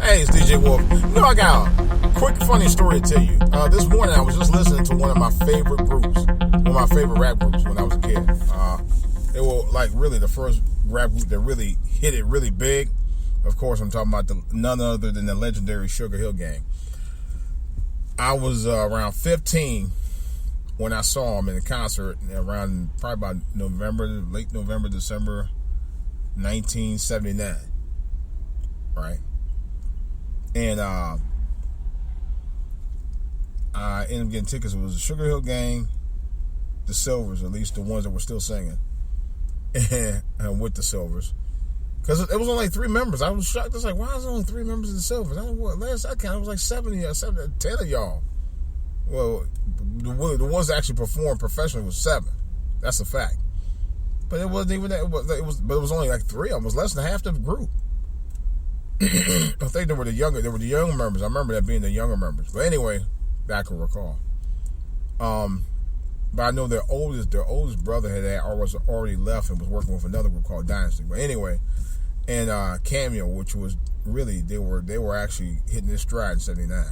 Hey, it's DJ Wolf. You know, I got a quick, funny story to tell you. This morning, I was just listening to one of my favorite groups, one of my favorite rap groups when I was a kid. They were like really the first rap group that really hit it really big. Of course, I'm talking about none other than the legendary Sugar Hill Gang. I was around 15 when I saw them in a concert around probably about late November, December 1979. Right? And I ended up getting tickets. It was the Sugar Hill Gang, the Silvers, at least the ones that were still singing, and with the Silvers. Because it was only like 3 members. I was shocked. I was like, why is there only 3 members of the Silvers? I don't know what. Last I counted, it was like 10 of y'all. Well, the ones that actually performed professionally was 7. That's a fact. But it wasn't even that. It was only like 3 of them. It was less than half the group. I think they were the younger members. I remember that being the younger members. But anyway, back to recall. But I know their oldest brother had already left and was working with another group called Dynasty. But anyway, and Cameo, which was really they were actually hitting their stride in '79.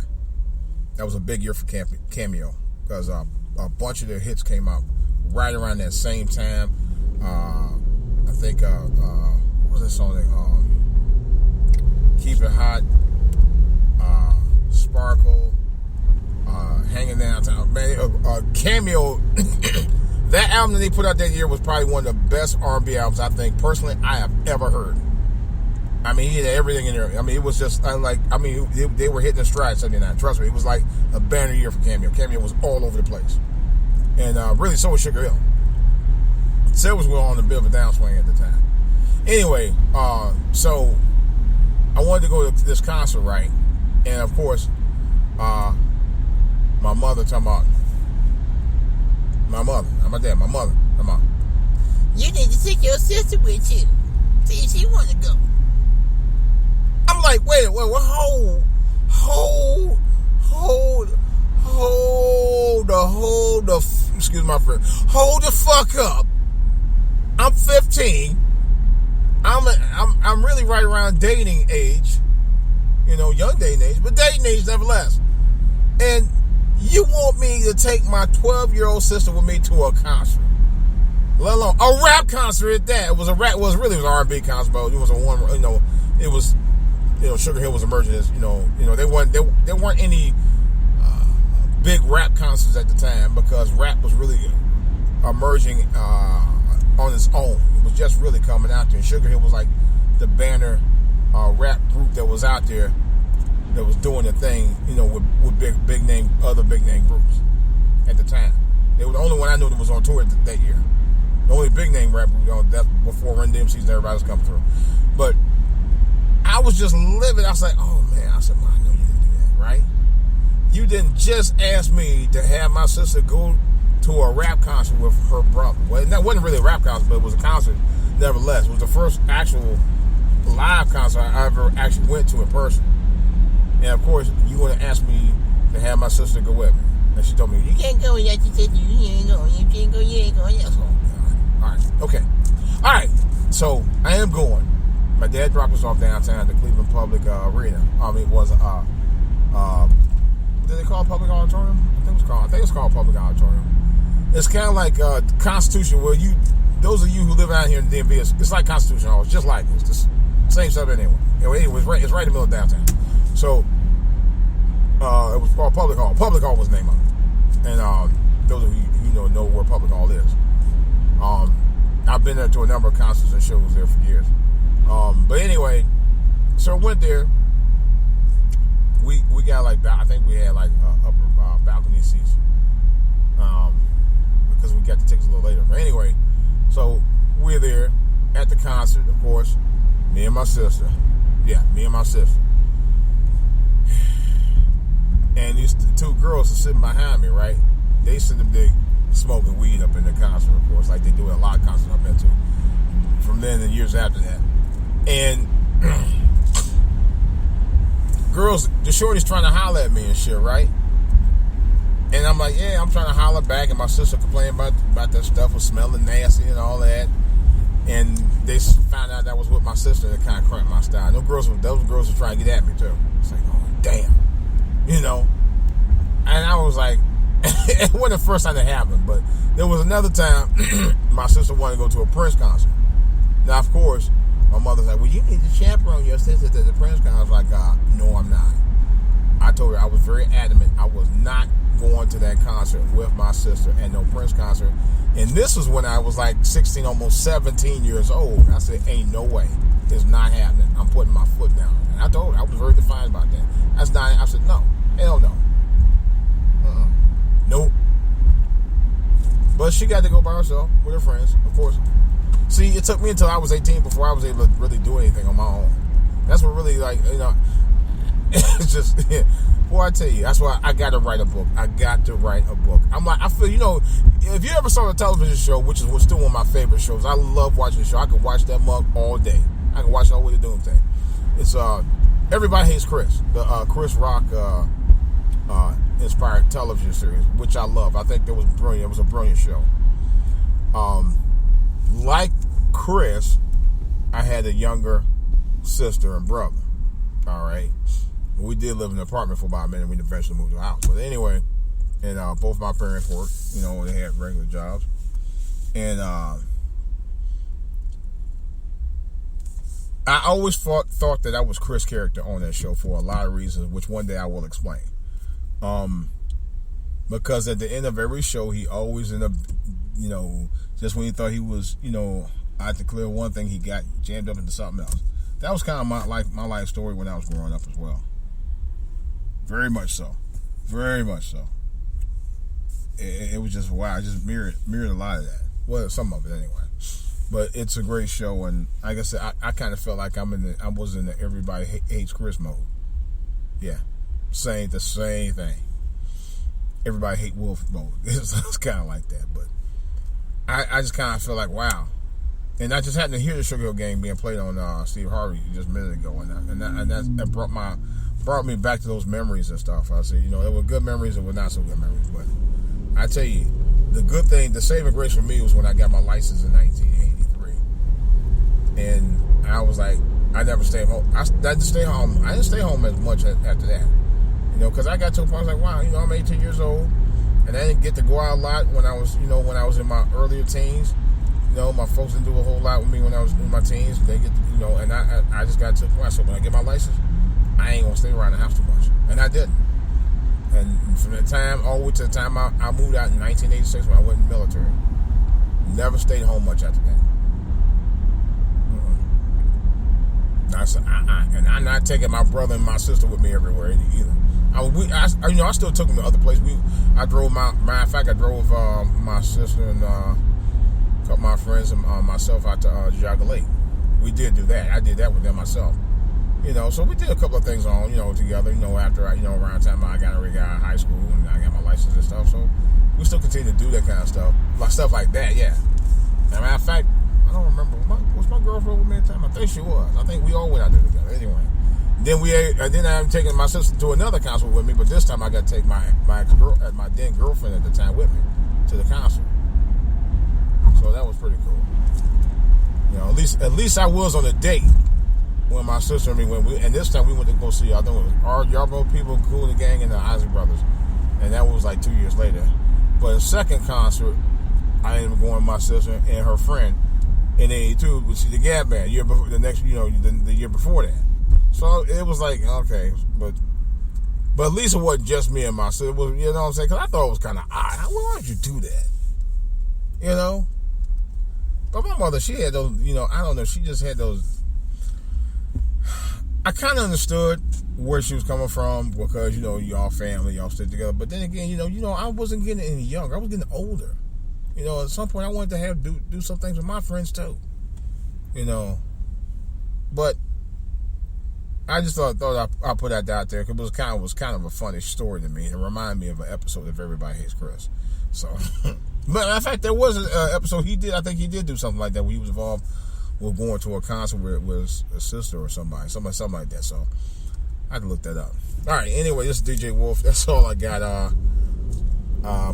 That was a big year for Cameo because a bunch of their hits came out right around that same time. I think what was that song? Keep It Hot, Sparkle, Hanging Downtown. Man, Cameo, that album that they put out that year was probably one of the best R&B albums I think personally I have ever heard. I mean, he had everything in there. I mean, it was just they were hitting a stride 79. Trust me, it was like a banner year for Cameo. Cameo was all over the place, and really so was Sugar Hill. Silvers were on a bit of a downswing at the time. Anyway, so I wanted to go to this concert, right? And of course, my mother talking about my mother, not my dad, my mother. Come on. You need to take your sister with you. See if she want to go. I'm like, wait, hold excuse my friend, hold the fuck up. I'm 15. I'm really right around dating age, young dating age, but dating age nevertheless. And you want me to take my 12-year-old sister with me to a concert, let alone a rap concert at that? It was a rap. Well, it really was an R&B concert, but it was it was, Sugar Hill was emerging as, there weren't any big rap concerts at the time because rap was really emerging on its own. It was just really coming out there. And Sugar Hill was like the banner rap group that was out there that was doing the thing, with big name groups at the time. They were the only one I knew that was on tour that year. The only big name rap group, that's before Run DMC's and everybody was coming through. But I was just living. I was like, oh man, I said, I know you didn't do that, right? You didn't just ask me to have my sister go to a rap concert with her brother. Well, that wasn't really a rap concert, but it was a concert nevertheless. It was the first actual live concert I ever actually went to in person. And of course, you want to ask me to have my sister go with me. And she told me, you can't go without your sister. You ain't going. You can't go. You ain't going. Yes. All right. Okay. All right. So I am going. My dad dropped us off downtown at the Cleveland Public Arena. It was did they call it Public Auditorium? I think it's called Public Auditorium. It's kind of like Constitution. Well, those of you who live out here in the DMV, it's like Constitution Hall. It's just like it. It's the same stuff anyway. It's right in the middle of downtown. So it was called Public Hall. Public Hall was the name of it. And those of you who know where Public Hall is. I've been there to a number of concerts and shows there for years. But anyway, so I went there. We got I think we had upper balcony seats. Because we got the tickets a little later. But anyway, so we're there at the concert, of course. Me and my sister. Yeah, me and my sister. And these 2 girls are sitting behind me, right? They sitting there smoking weed up in the concert, of course, like they do at a lot of concerts I've been to. From then and years after that. And girls, the shorty's trying to holler at me and shit, right? And I'm like, yeah, I'm trying to holler back, and my sister complaining about that stuff was smelling nasty and all that. And they found out that I was with my sister, and it kind of cramped my style. Those girls were trying to get at me too. It's like, oh damn, you know. And I was like, it wasn't the first time that happened, but there was another time my sister wanted to go to a Prince concert. Now, of course, my mother's like, well, you need to chaperone your sister to the Prince concert. I was like, no, I'm not. I told her I was very adamant I was not going to that concert with my sister and no Prince concert. And this was when I was like 16, almost 17 years old. I said, ain't no way. It's not happening. I'm putting my foot down. And I told her, I was very defiant about that. That's not, I said, no, hell no. Nope. But she got to go by herself with her friends, of course. See, it took me until I was 18 before I was able to really do anything on my own. That's what really, like, you know, it's just, boy, I tell you, that's why I got to write a book. I got to write a book. I'm like, I feel, you know, if you ever saw the television show, which is still one of my favorite shows, I love watching the show. I could watch that mug all day. I can watch it all the way to Doomsday. It's Everybody Hates Chris, the Chris Rock inspired television series, which I love. I think that was brilliant. It was a brilliant show. Like Chris, I had a younger sister and brother. All right. We did live in an apartment for about a minute. We eventually moved to a house. But anyway, and both my parents worked. You know, they had regular jobs. And I always thought that I was Chris' character on that show for a lot of reasons, which one day I will explain. Because at the end of every show, he always ended up, you know, just when he thought he was, you know, I had to clear one thing, he got jammed up into something else. That was kind of my life story when I was growing up as well. Very much so. Very much so. It was just, wow, I just mirrored a lot of that. Well, some of it anyway. But it's a great show, and like I said, I kind of felt like I was in the everybody hates Chris mode. Yeah. The same thing. Everybody hate Wolf mode. It's kind of like that, but I just kind of feel like, wow. And I just happened to hear the Sugar Hill Gang being played on Steve Harvey just a minute ago, and that brought me back to those memories and stuff. I said, you know, there were good memories and were not so good memories, but I tell you, the good thing, the saving grace for me was when I got my license in 1983, and I was like, I never stayed home. I didn't stay home. I didn't stay home as much after that. You know, because I got to a point, I was like, wow, you know, I'm 18 years old, and I didn't get to go out a lot when I was in my earlier teens. You know, my folks didn't do a whole lot with me when I was in my teens. They get, you know, and I just got to a point, so when I get my license, I ain't going to stay around the house too much. And I didn't. And from that time, all the way to the time I moved out in 1986 when I went in the military, never stayed home much after that. And I'm not taking my brother and my sister with me everywhere either. I still took them to other places. I drove matter of fact, I drove my sister and a couple of my friends and myself out to Jaga Lake. We did do that. I did that with them myself. You know, so we did a couple of things on, you know, together. You know, after around the time I got out of high school and I got my license and stuff. So we still continue to do that kind of stuff like that. Yeah. As a matter of fact, I don't remember. Was my girlfriend with me at the time? I think she was. I think we all went out there together. Anyway. Then I'm taking my sister to another concert with me, but this time I got to take my then girlfriend at the time with me to the concert. So that was pretty cool. You know, at least I was on a date when my sister and me went. And this time we went to go see, I think it was Yarborough People, Cool and the Gang, and the Isaac Brothers. And that was like 2 years later. But the second concert, I ended up going with my sister and her friend in 82, which is the Gap Band. The year before that. So it was like, okay, but at least it wasn't just me and my sister. It was, you know what I'm saying? Because I thought it was kind of odd. Why would you do that? You know? But my mother, she had those, you know, I don't know, she just had those. I kind of understood where she was coming from because, you know, y'all family, y'all stick together. But then again, you know, I wasn't getting any younger. I was getting older. You know, at some point I wanted to do some things with my friends too. You know? But I just thought I'd put that out there because it was kind of a funny story to me. It reminded me of an episode of Everybody Hates Chris. So, but in fact, there was an episode I think he did do something like that where he was involved with going to a concert where it was a sister or something like that. So I had to look that up. All right. Anyway, this is DJ Wolf. That's all I got.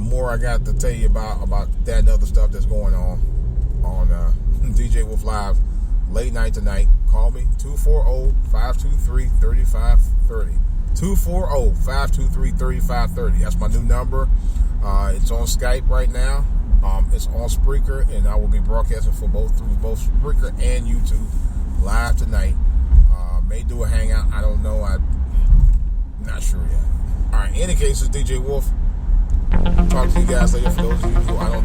More I got to tell you about that and other stuff that's going on DJ Wolf Live late night tonight, call me, 240-523-3530. 240-523-3530. That's my new number. It's on Skype right now. It's on Spreaker, and I will be broadcasting through both Spreaker and YouTube live tonight. May do a hangout. I don't know. I'm not sure yet. All right. In any case, it's DJ Wolf. Talk to you guys later. For those of you who I don't